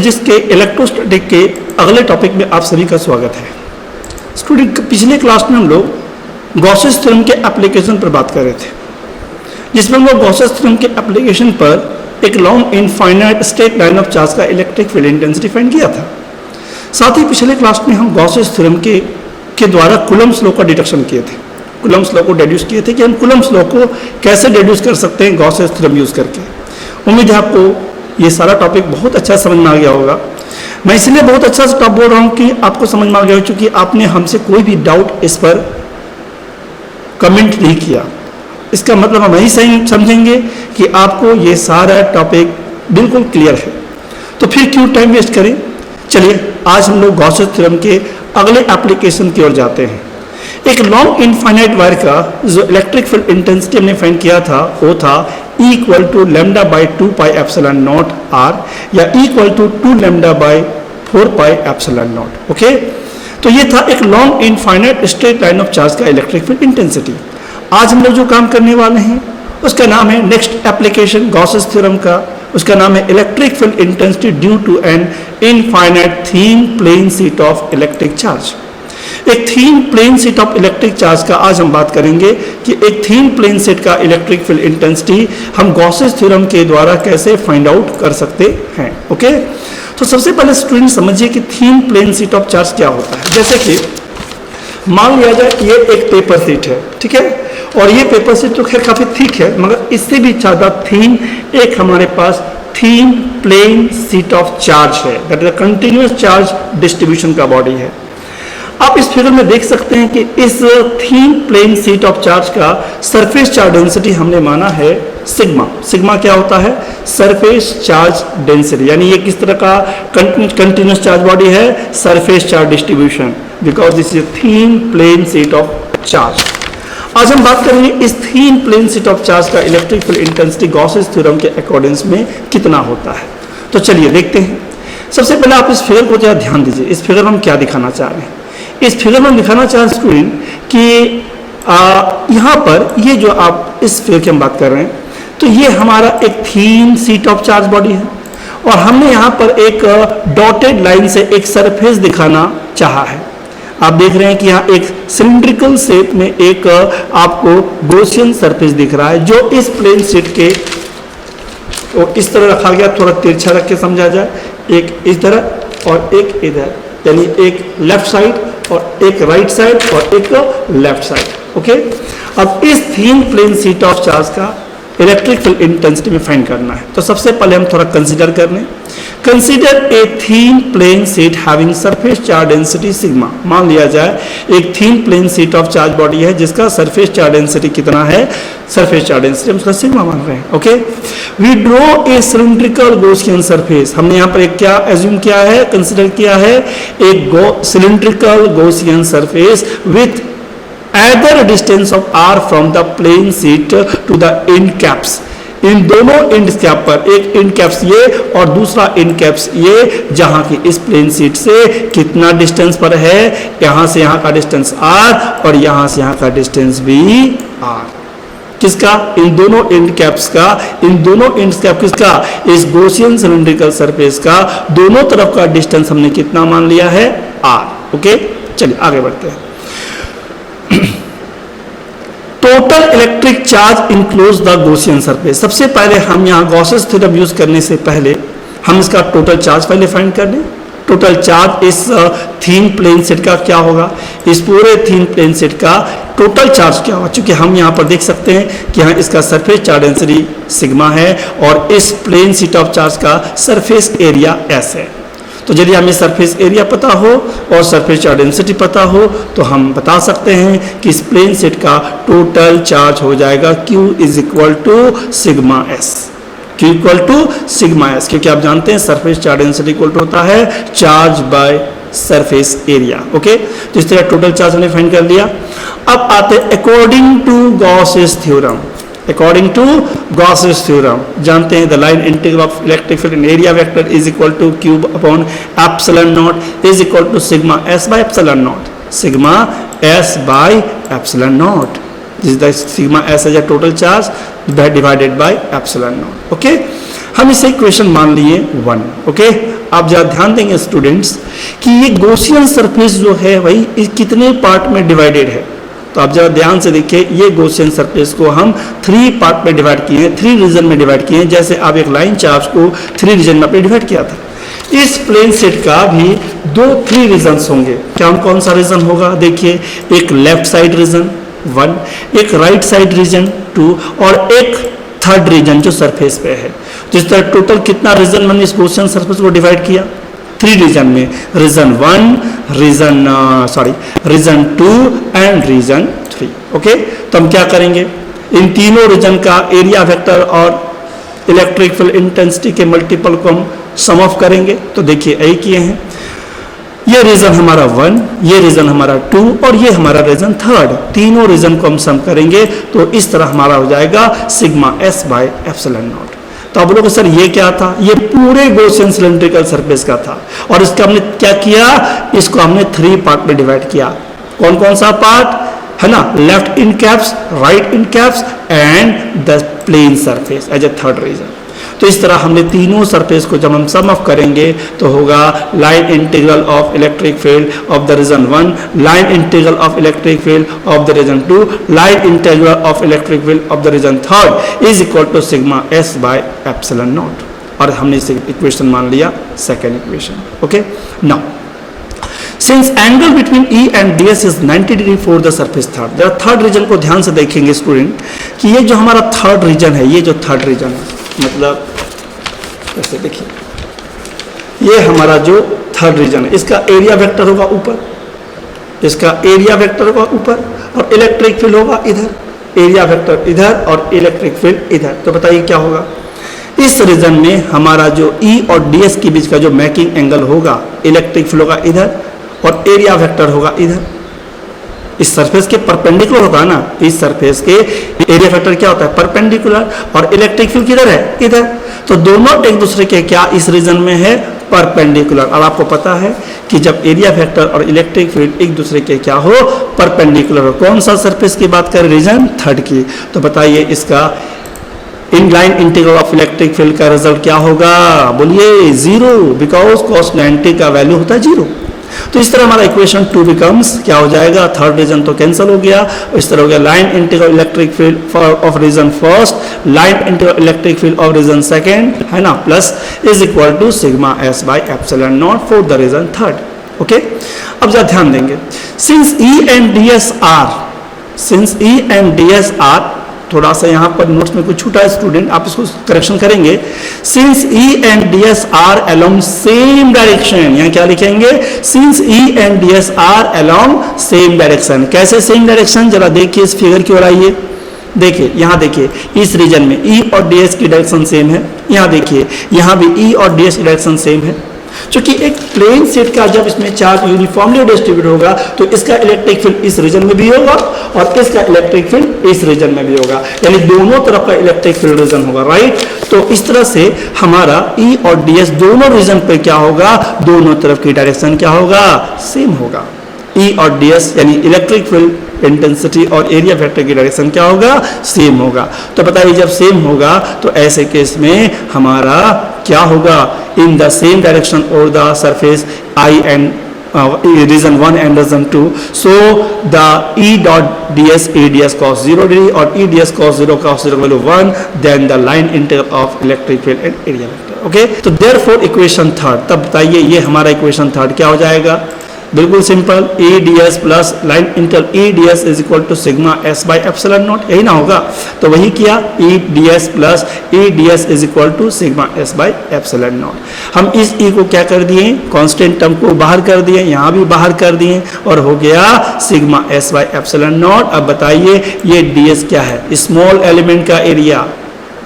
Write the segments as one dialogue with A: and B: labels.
A: Physics के electrostatic के अगले टॉपिक में आप सभी का स्वागत है। स्टूडेंट, पिछले क्लास में हम लोग गॉसेस थ्योरम के एप्लीकेशन पर बात कर रहे थे, जिसमें हम लोग गॉसेस थ्योरम के एप्लीकेशन पर एक long infinite straight line of charge का इलेक्ट्रिक फील्ड इंटेंसिटी फाइंड किया था। साथ ही पिछले क्लास में हम गॉसेस थ्योरम के द्वारा कूलम्ब्स लॉ का डिडक्शन किए थे, कूलम्ब्स लॉ को डेड्यूस किए थे कि हम कूलम्ब्स लॉ को कैसे डेड्यूस कर सकते हैं गॉसेस थ्योरम यूज करके। उम्मीद है आपको ये सारा टॉपिक बहुत अच्छा समझ में आ गया होगा। मैं इसलिए बहुत अच्छा से बोल रहा हूँ कि आपको समझ में आ गया हो, क्योंकि आपने हमसे कोई भी डाउट इस पर कमेंट नहीं किया। इसका मतलब हम यही सही समझेंगे कि आपको ये सारा टॉपिक बिल्कुल क्लियर है। तो फिर क्यों टाइम वेस्ट करें। चलिए आज हम लोग गॉसेस थ्योरम के अगले एप्लीकेशन की ओर जाते हैं। एक लॉन्ग इनफाइनाइट वायर का जो इलेक्ट्रिक फील्ड इंटेंसिटी हमने फाइंड किया था वो था equal to lambda by 2 pi epsilon naught R या equal to 2 lambda by 4 pi epsilon naught. Okay, तो ये था एक long infinite straight line of charge का इलेक्ट्रिक फील्ड इंटेंसिटी। आज हम लोग जो काम करने वाले हैं उसका नाम है नेक्स्ट एप्लीकेशन गॉसेस थ्योरम का, उसका नाम है electric field intensity due to an infinite thin plane sheet of electric charge. एक thin plane sheet of electric charge का आज हम बात करेंगे कि एक थीन प्लेन शीट का इलेक्ट्रिक फील्ड इंटेंसिटी हम गॉसेस थ्योरम के द्वारा कैसे फाइंड आउट कर सकते हैं। ओके, तो सबसे पहले स्टूडेंट समझिए कि थीन प्लेन शीट ऑफ चार्ज क्या होता है। जैसे कि मान लिया जाए ये एक पेपर शीट है, ठीक है, और ये पेपर शीट तो खैर काफी थिक है, मगर इससे भी ज्यादा थीन एक हमारे पास थीन प्लेन शीट ऑफ चार्ज है, that is continuous charge distribution का बॉडी है। आप इस फिगर में देख सकते हैं कि इस thin plane sheet of charge का सरफेस चार्ज डेंसिटी हमने माना है सिग्मा। सिग्मा क्या होता है? सरफेस चार्ज डेंसिटी, यानी ये किस तरह का कंटिन्यूअस चार्ज बॉडी है? Surface charge distribution, because this is thin plane sheet of charge. आज हम बात करेंगे इस thin plane sheet of charge का electric field intensity Gauss's theorem के अकॉर्डिंग्स में कितना होता है। तो चलिए देखते हैं। सबसे पहले आप इस फिगर को जरा ध्यान दीजिए। इस फिगर में हम क्या दिखाना चाह रहे हैं? इस फिगर में दिखाना चाह रहे स्टूडेंट कि यहाँ पर ये जो आप इस फिगर की हम बात कर रहे हैं, तो ये हमारा एक थीन शीट ऑफ चार्ज बॉडी है और हमने यहाँ पर एक डॉटेड लाइन से एक सरफेस दिखाना चाहा है। आप देख रहे हैं कि यहाँ एक सिलिंड्रिकल शेप में एक आपको गॉसियन सरफेस दिख रहा है, जो इस प्लेन शीट के तो इस तरह रखा गया, थोड़ा तिरछा रख के समझा जाए, एक इस तरह और एक इधर, यानी एक लेफ्ट साइड और एक राइट साइड और एक लेफ्ट साइड। ओके, अब इस thin plane sheet of charge का इलेक्ट्रिक फील्ड इंटेंसिटी में फाइंड करना है। तो सबसे पहले हम थोड़ा कंसीडर कर लें। Consider a thin plane sheet having surface charge density sigma. मान लिया जाए एक thin plane sheet of charge body है जिसका सरफेस चार्ज डेंसिटी कितना है? सरफेस चार्ज डेंसिटी हम उसका सिग्मा मान रहे हैं। Okay, we draw a cylindrical Gaussian surface. हमने यहाँ पर एक क्या एज्यूम किया है, कंसीडर किया है? एक cylindrical Gaussian surface with either distance of r from the plane sheet to the end caps। इन दोनों एंड कैप पर, एक एंड कैप्स ये और दूसरा एंड कैप्स ये, जहां की इस प्लेन शीट से कितना डिस्टेंस पर है? यहां से यहां का डिस्टेंस r और यहां से यहां का डिस्टेंस भी r। किसका? इन दोनों एंड कैप्स का। इन दोनों एंड कैप किसका? इस गॉसियन सिलिंड्रिकल सरफेस का दोनों तरफ का डिस्टेंस हमने कितना मान लिया है? r। ओके, चलिए आगे बढ़ते हैं। Total electric charge enclose the Gaussian surface. सबसे पहले हम यहाँ गॉसेस थ्योरम यूज करने से पहले हम इसका टोटल चार्ज पहले फाइंड कर लें। टोटल चार्ज इस थीन प्लेन शीट का क्या होगा? इस पूरे थीन प्लेन शीट का टोटल चार्ज क्या होगा? क्योंकि हम यहाँ पर देख सकते हैं कि यहाँ इसका सरफेस चार्ज डेंसिटी सिग्मा है और इस प्लेन शीट ऑफ चार्ज का सरफेस एरिया एस है। तो यदि हमें सरफेस एरिया पता हो और सरफेस चार्ज डेंसिटी पता हो तो हम बता सकते हैं कि इस प्लेन शीट का टोटल चार्ज हो जाएगा Q is equal to sigma S. Q equal to sigma S, क्योंकि आप जानते हैं surface charge density equal to होता है charge by surface area. Okay, तो इस तरह टोटल चार्ज हमने फाइंड कर लिया। अब आते हैं according to Gauss's theorem. According to Gauss's theorem जानते हैं the line integral of electric field in area vector is equal to cube upon epsilon naught is equal to sigma S by epsilon naught. Sigma S by epsilon naught, this is the sigma S as a total charge divided by epsilon naught. Okay, हम इसे equation मान लिए 1। Okay, आप जरा ध्यान देंगे students कि ये गॉसियन सरफेस जो है भाई इस कितने पार्ट में डिवाइडेड है। तो आप जरा ध्यान से देखिए, ये गॉसियन सरफेस को हम 3 पार्ट में डिवाइड किए हैं, 3 रीजन में डिवाइड किए हैं। जैसे आप एक लाइन चार्ज को 3 रीजन में आपने डिवाइड किया था, इस प्लेन सेट का भी 3 रीजन्स होंगे। कौन सा रीजन होगा? देखिए, एक लेफ्ट साइड रीजन 1, एक राइट साइड रीजन 2 और एक थर्ड रीजन जो सरफेस पे है। जिस तरह टोटल कितना रीजन मैंने इस गॉसियन सरफेस को डिवाइड किया? 3 रीजन में, region 1, region 2 and region 3। Okay, तो हम क्या करेंगे, इन तीनों रीजन का एरिया वेक्टर और इलेक्ट्रिक फील्ड इंटेंसिटी के मल्टीपल को हम सम ऑफ करेंगे। तो देखिए यही किए हैं, ये रीजन हमारा 1, ये रीजन हमारा 2 और ये हमारा रीजन 3। तीनों रीजन को हम सम करेंगे तो इस तरह हमारा हो जाएगा sigma S by epsilon naught. तो आप बोलोगे सर ये क्या था? ये पूरे गॉसियन सिलेंड्रिकल सरफेस का था और इसका हमने क्या किया, इसको हमने 3 पार्ट में डिवाइड किया। कौन कौन सा पार्ट है ना? Left in caps, right in caps and the plane surface as a third region. तो इस तरह हमने तीनों सरफेस को जब हम सम ऑफ करेंगे तो होगा line integral of electric field of the region 1, line integral of electric field of the region 2, line integral of electric field of the region 3 is equal to sigma S by epsilon naught. और हमने इसे equation मान लिया second equation. Okay, now since angle between E and DS is 90 degree for the surface third. जरा third region को ध्यान से देखेंगे स्टूडेंट कि ये जो हमारा थर्ड रीजन है, ये जो थर्ड रीजन है, मतलब ऐसे देखिए, ये हमारा जो थर्ड रीजन है, इसका एरिया वेक्टर होगा ऊपर, इसका एरिया वेक्टर होगा ऊपर और इलेक्ट्रिक फील्ड होगा इधर, एरिया वेक्टर इधर और इलेक्ट्रिक फील्ड इधर। तो बताइए क्या होगा? इस रीजन में हमारा जो E और DS के बीच का जो मेकिंग एंगल होगा, इलेक्ट्रिक फील्ड होगा इधर और एरिया वेक्टर होगा इधर। इस सरफेस के परपेंडिकुलर होगा ना, इस सरफेस के एरिया वेक्टर क्या होता है? परपेंडिकुलर। और इलेक्ट्रिक फील्ड किधर है? इधर। तो दोनों एक दूसरे के क्या इस रीजन में है? परपेंडिकुलर। और आपको पता है कि जब एरिया वेक्टर और इलेक्ट्रिक फील्ड एक दूसरे के क्या हो? परपेंडिकुलर हो। कौन सा सरफेस की बात करें? रीजन थर्ड की। तो बताइए इसका inline integral of electric field का रिजल्ट क्या होगा? बोलिए 0, बिकॉज cos 90 का वैल्यू होता है 0। तो इस तरह हमारा इक्वेशन 2 बिकम्स क्या हो जाएगा? थर्ड रीजन तो कैंसिल हो गया, इस तरह हो गया line integral electric field of region first, line integral electric field of region second, है ना, plus is equal to sigma S by epsilon naught for the region third. Okay, अब जरा ध्यान देंगे, since E and DS are, थोड़ा सा यहाँ पर नोट्स में कुछ छूटा है स्टूडेंट, आप इसको करेक्शन करेंगे। Since E and DS are along same direction, यहाँ क्या लिखेंगे? Since E and DS are along same direction. कैसे सेम डायरेक्शन? जरा देखिए इस फिगर की ओर आइए। देखिए यहाँ देखिए, इस रीजन में E और DS की डायरेक्शन सेम है। यहाँ देखिए, यहाँ भी E और DS की डायरेक्शन सेम है। क्योंकि एक प्लेन सेट का जब इसमें चार्ज यूनिफॉर्मली डिस्ट्रीब्यूट होगा तो इसका इलेक्ट्रिक फील्ड इस रीजन में भी होगा और इसका इलेक्ट्रिक फील्ड इस रीजन में भी होगा, यानी दोनों तरफ का इलेक्ट्रिक फील्ड रीजन होगा, राइट। तो इस तरह से हमारा E और DS दोनों रीजन पे क्या होगा? दोनों तरफ की डायरेक्शन क्या होगा? सेम होगा। E और DS यानी इलेक्ट्रिक फील्ड इंटेंसिटी और एरिया वेक्टर की डायरेक्शन क्या होगा? सेम होगा। तो बताइए जब सेम होगा तो ऐसे केस में हमारा क्या होगा? इन द सेम डायरेक्शन और the surface I and region 1 and region 2, so the E dot DS ADS cos 0 degree और EDS cos 0 value 1, then the line integral of electric field and area vector. Okay, तो therefore equation third, तब बताइए ये हमारा equation third क्या हो जाएगा? बिल्कुल simple, EDS plus line integral EDS is equal to sigma S by epsilon naught, यही ना होगा? तो वही किया, EDS plus EDS is equal to sigma S by epsilon naught. हम इस E को क्या कर दिए? कांस्टेंट टर्म को बाहर कर दिए, यहाँ भी बाहर कर दिए और हो गया sigma S by epsilon naught. अब बताइए ये DS क्या है? स्मॉल एलिमेंट का एरिया,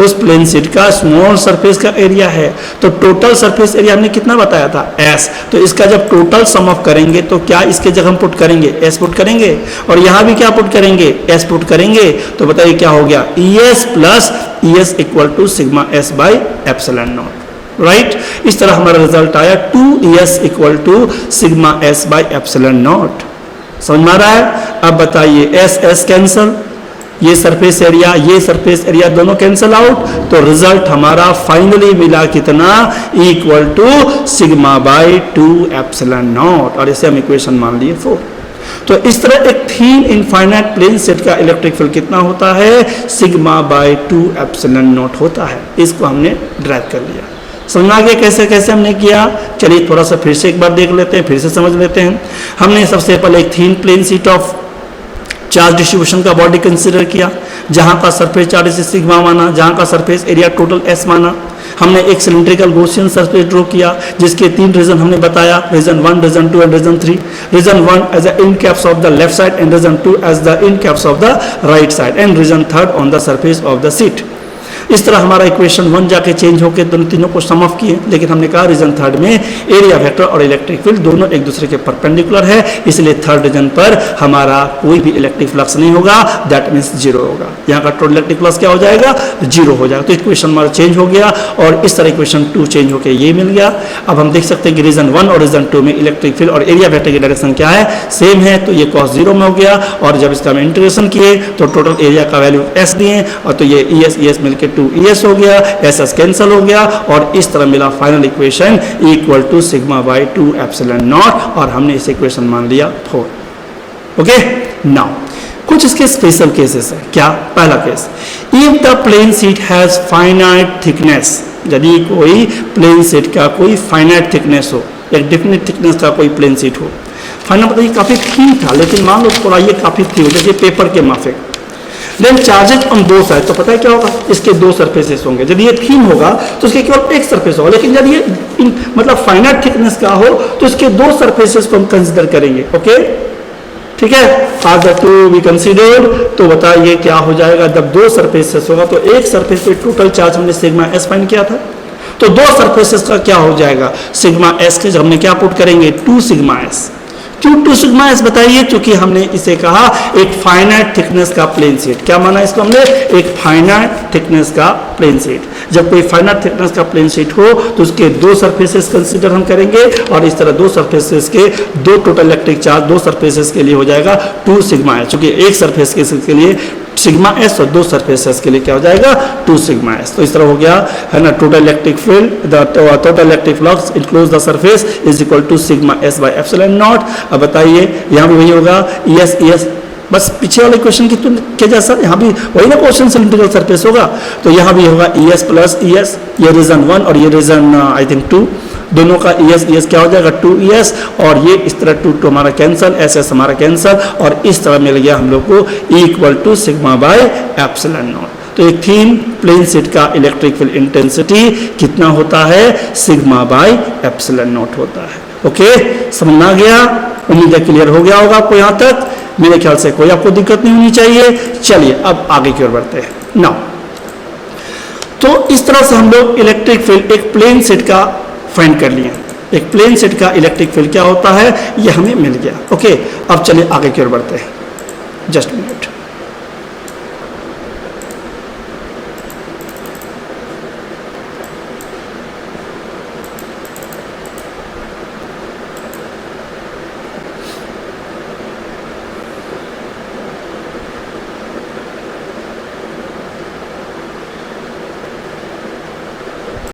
A: उस प्लेन शीट का स्मॉल सरफेस का एरिया है। तो टोटल सरफेस एरिया हमने कितना बताया था? S। तो इसका जब टोटल सम ऑफ करेंगे तो क्या इसके जगह हम पुट करेंगे? S पुट करेंगे और यहाँ भी क्या पुट करेंगे? S पुट करेंगे। तो बताइए क्या हो गया? ES plus ES equal to sigma S by epsilon naught, right. इस तरह हमारा रिजल्ट आया 2ES equal to sigma S by epsilon naught. समझ में आ रहा है? अब बताइए S कैंसल, ये सरफेस एरिया दोनों कैंसल आउट, तो रिजल्ट हमारा फाइनली मिला कितना, equal to sigma by 2 epsilon naught, और इसे हम इक्वेशन मान लिए 4। तो इस तरह एक थीन इनफाइनाइट प्लेन सेट का इलेक्ट्रिक फील्ड कितना होता है, सिग्मा बाई 2 एप्सिलॉन नॉट होता है। इसको हमने ड्राइव कर लिया। समझ आ गया कैसे कैसे हमने किया। चलिए थोड़ा सा फिर से एक बार देख लेते हैं, फिर से समझ लेते हैं। हमने सबसे पहले एक thin plane sheet of charge distribution का बॉडी कंसीडर किया, जहां का सरफेस चार्ज सिग्मा माना, जहां का सरफेस एरिया टोटल एस माना। हमने एक सिलिंड्रिकल गॉसियन सरफेस ड्रॉ किया, जिसके 3 रीजन हमने बताया, region 1, region 2 and region 3। Region 1 as the in caps of the left side and region 2 as the in caps of the right side and region 3 on the surface of the sheet. इस तरह हमारा equation 1 जाके change होकर दोनों तीनों को सम of किए, लेकिन हमने कहा रीजन 3 में एरिया वेक्टर और इलेक्ट्रिक फील्ड दोनों एक दूसरे के परपेंडिकुलर है, इसलिए 3rd रीजन पर हमारा कोई भी इलेक्ट्रिक फ्लक्स नहीं होगा, दैट मीन्स 0 होगा। यहाँ का टोटल इलेक्ट्रिक फ्लक्स क्या हो जाएगा, 0 हो जाएगा। तो इक्वेशन हमारा चेंज हो गया और इस तरह इक्वेशन 2 चेंज होकर ये मिल गया। अब हम देख सकते हैं कि रीजन 1 और रीजन 2 में इलेक्ट्रिक फील्ड और एरिया वेक्टर की डायरेक्शन क्या है, सेम है, तो ये cos 0 में हो गया। और जब इसका हम इंटीग्रेशन किए तो टोटल एरिया का वैल्यू s दिए, और तो ये ES मिलकर 2ES हो गया, एस कैंसिल हो गया, और इस तरह मिला final equation equal to sigma by 2 epsilon naught, और हमने इस इक्वेशन मान लिया 4। ओके, नाउ कुछ इसके स्पेशल केसेस है। क्या, पहला case, if the plane sheet has finite thickness, यदि कोई प्लेन शीट का कोई फाइनाइट थिकनेस हो, एक डेफिनेट थिकनेस का कोई प्लेन शीट हो। फाइनल मतलब ये काफी थिन था, लेकिन मान लो थोड़ा ये काफी थिन हो, जैसे पेपर के माफिक। देन चार्जेज ऑन दो साइड, तो पता है क्या होगा, इसके 2 सरफेसेस होंगे। यदि ये थीन होगा तो इसके केवल एक सरफेस होगा, लेकिन यदि ये मतलब फाइनाइट थिकनेस का हो तो इसके 2 सरफेसेस को हम कंसीडर करेंगे। ओके, ठीक है, are the two we considered, तो बताइए क्या हो जाएगा। जब 2 सरफेसेस होगा तो एक सरफेस पे टोटल चार्ज हमने सिग्मा एस फाइंड किया था, तो 2 सरफेसेस का क्या हो जाएगा, सिग्मा एस के हमने क्या पुट करेंगे, 2 सिग्मा एस। क्यों 2 सिग्मा एस बताइए, क्योंकि हमने इसे कहा एक फाइनाइट थिकनेस का प्लेन शीट। क्या माना इसको हमने, एक फाइनाइट थिकनेस का प्लेन शीट। जब कोई फाइनाइट थिकनेस का प्लेन शीट हो तो उसके 2 सरफेसेस कंसीडर हम करेंगे, और इस तरह 2 सरफेसेस के 2 टोटल इलेक्ट्रिक चार्ज 2 सरफेसेस के लिए हो जाएगा 2 सिग्मा एस, क्योंकि एक सरफेस के लिए सिग्मा एस और 2 सरफेसेस के लिए क्या हो जाएगा, 2 सिग्मा एस। तो इस तरह हो गया है ना, total electric field, the total electric flux enclose the surface is equal to sigma S by epsilon naught. अब बताइए यहाँ भी वही होगा, ES बस पीछे वाले क्वेश्चन के जैसा यहाँ भी वही ना, क्वेश्चन सिलिंड्रिकल सरफेस होगा, तो यहाँ भी होगा ES प्लस ES, ये रीजन 1 और ये रीजन आई थिंक 2, दोनों का ES क्या हो जाएगा 2ES, और ये इस तरह 2 हमारा कैंसल, SS हमारा कैंसल, और इस तरह मिल गया हम लोग को equal to sigma by epsilon naught. तो एक थीन प्लेन शीट का इलेक्ट्रिक फील्ड इंटेंसिटी कितना होता है, सिग्मा बाय एप्सिलॉन नॉट होता है। ओके, समझ आ गया, उम्मीद है क्लियर हो गया होगा आपको यहाँ तक। मेरे ख्याल से कोई आपको दिक्कत नहीं होनी चाहिए। चलिए अब आगे की ओर बढ़ते हैं। नाउ तो इस तरह से हम लोग इलेक्ट्रिक फील्ड एक प्लेन शीट का फाइंड कर लिए। एक प्लेन शीट का इलेक्ट्रिक फील्ड क्या होता है ये हमें मिल गया। ओके, अब चलिए आगे की ओर बढ़ते हैं। Just minute.